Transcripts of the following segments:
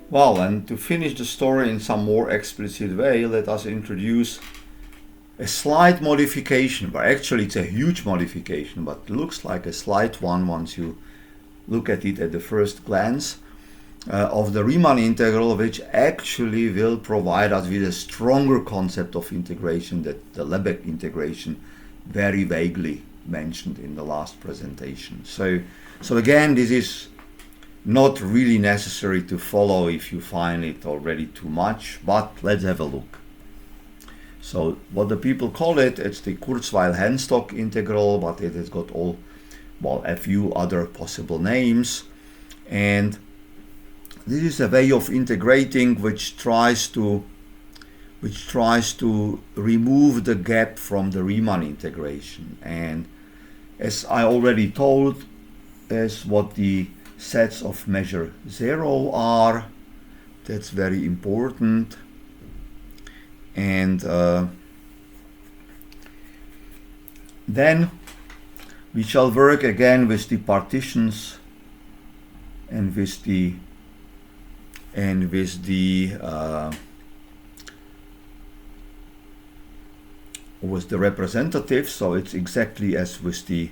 Well, and to finish the story in some more explicit way, let us introduce a slight modification, but actually it's a huge modification, but it looks like a slight one once you look at it at the first glance, of the Riemann integral, which actually will provide us with a stronger concept of integration that the Lebesgue integration very vaguely mentioned in the last presentation. So again, this is not really necessary to follow if you find it already too much, but let's have a look. So what the people call it, it's the Kurzweil-Henstock integral, but it has got a few other possible names. And this is a way of integrating which tries to remove the gap from the Riemann integration. And as I already told, as what the sets of measure 0 are, that's very important. And then we shall work again with the partitions and with the representatives. So it's exactly as with the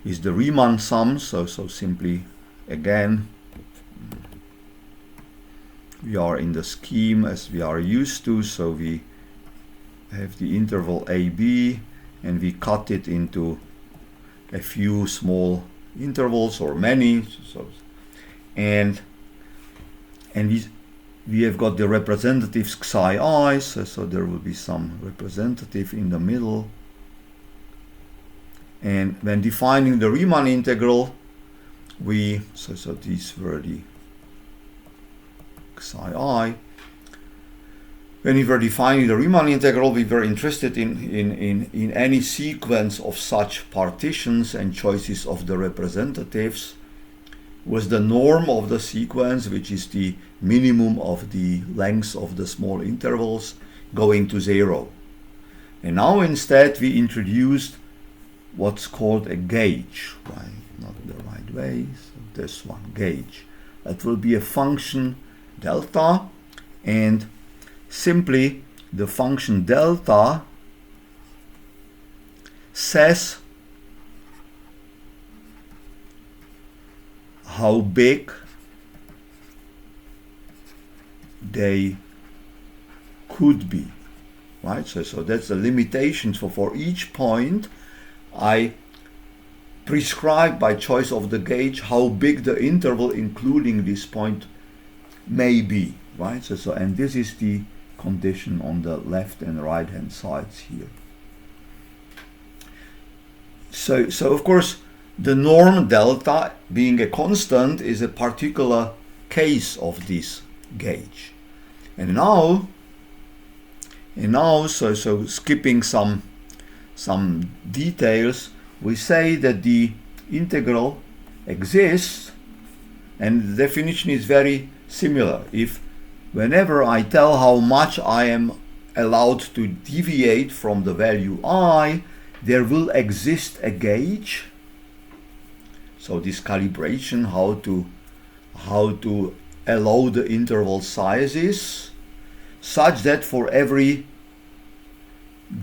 Riemann sum. So simply again we are in the scheme as we are used to. So we have the interval AB and we cut it into a few small intervals or many. And we have got the representatives psi I, so there will be some representative in the middle. And when defining the Riemann integral, so these were the psi I. When we were defining the Riemann integral, we were interested in any sequence of such partitions and choices of the representatives with the norm of the sequence, which is the minimum of the length of the small intervals, going to 0. And now instead we introduced what's called a gauge, right? Not the right way, so this one, gauge. That will be a function delta, and simply the function delta says how big they could be, right? So that's the limitations for each point. I prescribe by choice of the gauge how big the interval including this point may be, right? So and this is the condition on the left and right hand sides here. So of course the norm delta, being a constant, is a particular case of this gauge. And now so skipping some details, we say that the integral exists, and the definition is very similar. If whenever I tell how much I am allowed to deviate from the value I, there will exist a gauge. So this calibration, how to allow the interval sizes, such that for every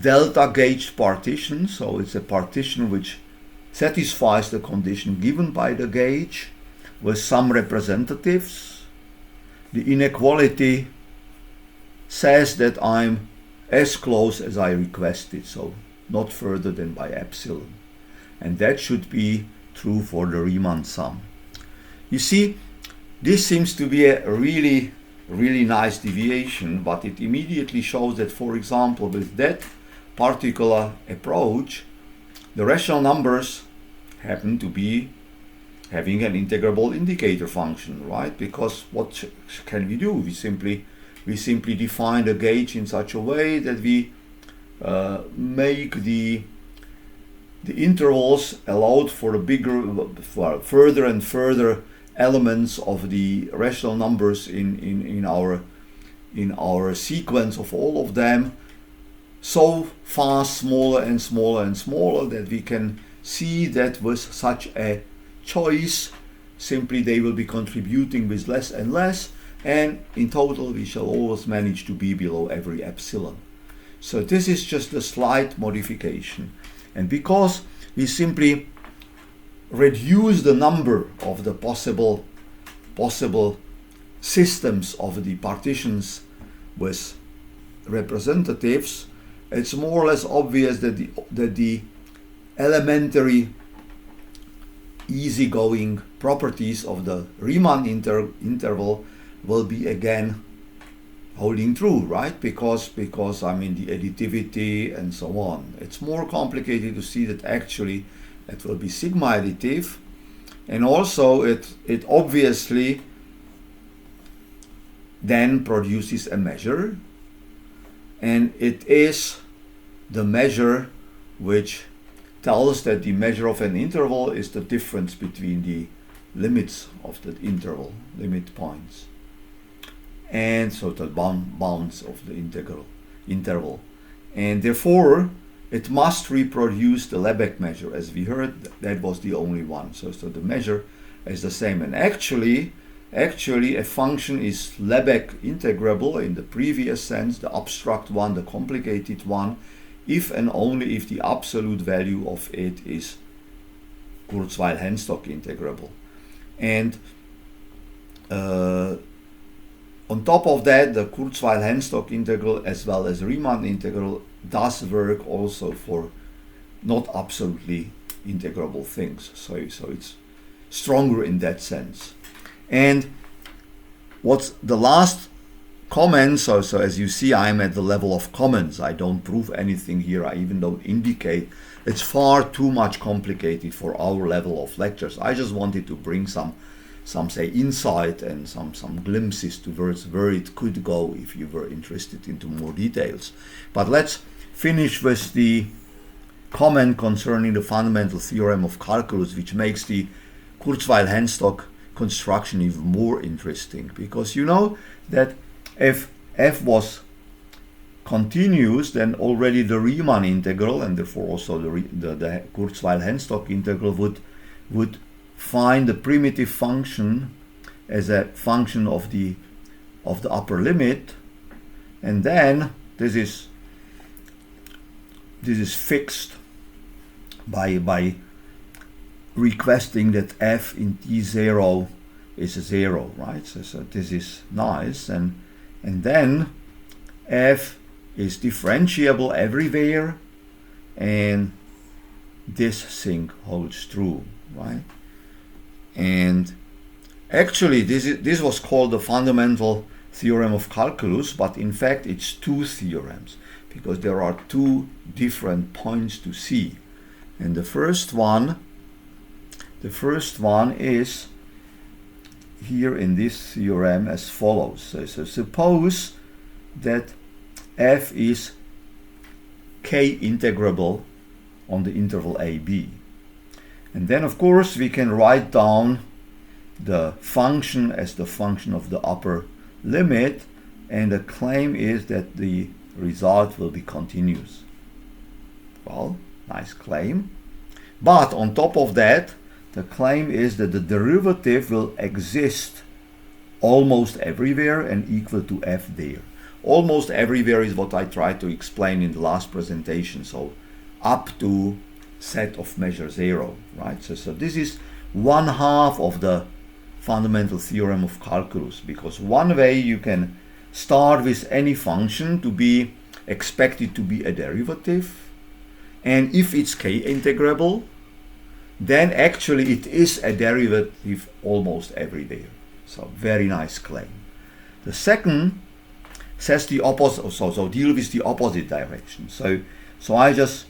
delta gauged partition, so it's a partition which satisfies the condition given by the gauge with some representatives, the inequality says that I'm as close as I requested, so not further than by epsilon. And that should be true for the Riemann sum. You see, this seems to be a really nice deviation, but it immediately shows that, for example, with that particular approach, the rational numbers happen to be having an integrable indicator function, right? Because what can we do? We simply define the gauge in such a way that we make the intervals allowed for the further and further elements of the rational numbers in our sequence of all of them so fast smaller and smaller and smaller that we can see that with such a choice simply they will be contributing with less and less, and in total we shall always manage to be below every epsilon. So this is just a slight modification, and because we simply reduce the number of the possible systems of the partitions with representatives, it's more or less obvious that the elementary easygoing properties of the Riemann interval will be again holding true, right? Because I mean the additivity and so on. It's more complicated to see that actually it will be sigma additive, and also it obviously then produces a measure, and it is the measure which tells that the measure of an interval is the difference between the limits of the interval, limit points, and so the bounds of the interval, and therefore it must reproduce the Lebesgue measure. As we heard, that was the only one, so the measure is the same. And actually a function is Lebesgue integrable in the previous sense, the abstract one, the complicated one, if and only if the absolute value of it is Kurzweil-Henstock integrable. And on top of that, the Kurzweil-Henstock integral as well as Riemann integral does work also for not absolutely integrable things. So it's stronger in that sense. And what's the last comment, so as you see, I'm at the level of comments. I don't prove anything here. I even don't indicate. It's far too much complicated for our level of lectures. I just wanted to bring some say insight and some glimpses towards where it could go if you were interested into more details. But let's finish with the comment concerning the fundamental theorem of calculus, which makes the Kurzweil-Henstock construction even more interesting, because you know that if f was continuous, then already the Riemann integral and therefore also the Kurzweil-Henstock integral would find the primitive function as a function of the upper limit, and then this is fixed by requesting that f in t0 is 0, right? So this is nice, and then f is differentiable everywhere, and this thing holds true, right? And actually this was called the fundamental theorem of calculus, but in fact it's two theorems, because there are two different points to see. And the first one is here in this theorem as follows. So suppose that f is k integrable on the interval ab, and then of course we can write down the function as the function of the upper limit, and the claim is that the result will be continuous. Well, nice claim, but on top of that, the claim is that the derivative will exist almost everywhere and equal to f there. Almost everywhere is what I tried to explain in the last presentation, so up to set of measure 0, right? So this is one half of the fundamental theorem of calculus, because one way you can start with any function to be expected to be a derivative, and if it's k integrable, then actually it is a derivative almost everywhere. So very nice claim. The second says the opposite, so deal with the opposite direction. So I just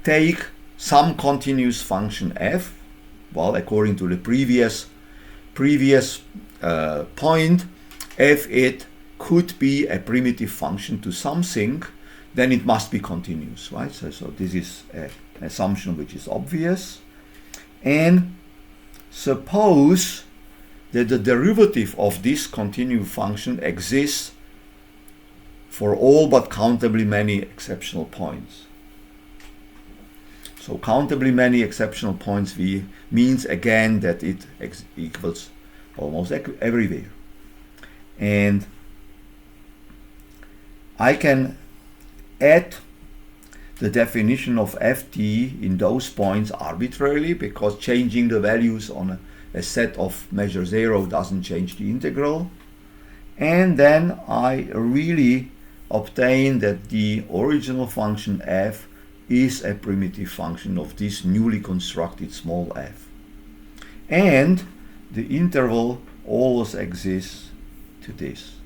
take some continuous function f, well, according to the previous point, if it could be a primitive function to something, then it must be continuous, right? So this is an assumption which is obvious. And suppose that the derivative of this continuous function exists for all but countably many exceptional points. So countably many exceptional points means again that it equals almost everywhere. and I can add the definition of ft in those points arbitrarily, because changing the values on a set of measure 0 doesn't change the integral. And then I really obtain that the original function f is a primitive function of this newly constructed small f. And the interval always exists to this.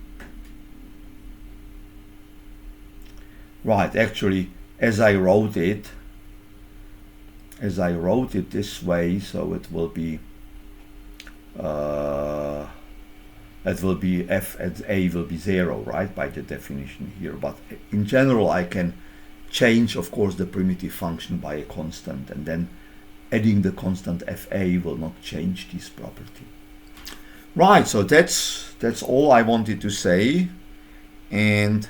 Right, actually, as I wrote it this way, so it will be f at a will be 0, right, by the definition here. But in general, I can change, of course, the primitive function by a constant, and then adding the constant fa will not change this property. Right, so that's all I wanted to say, and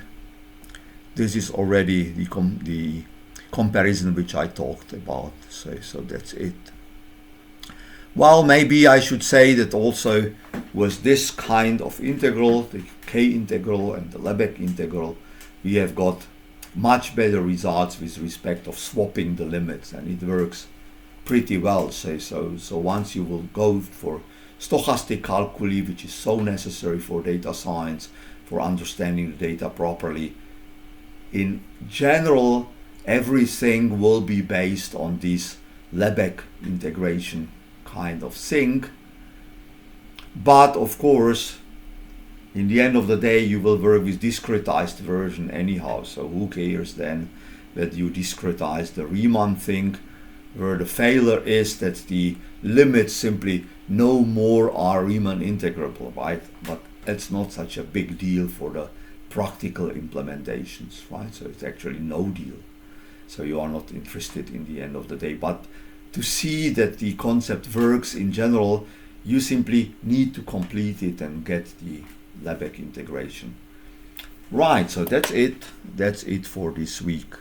this is already the comparison which I talked about. So that's it. Well, maybe I should say that also with this kind of integral, the k integral and the Lebesgue integral, we have got much better results with respect of swapping the limits, and it works pretty well. So once you will go for stochastic calculi, which is so necessary for data science, for understanding the data properly, in general, everything will be based on this Lebesgue integration kind of thing. But of course, in the end of the day, you will work with discretized version anyhow. So who cares then that you discretize the Riemann thing, where the failure is that the limits simply no more are Riemann integrable, right? But that's not such a big deal for the practical implementations, right? So it's actually no deal. So you are not interested in the end of the day. But to see that the concept works in general, you simply need to complete it and get the Lebesgue integration. Right, so that's it for this week.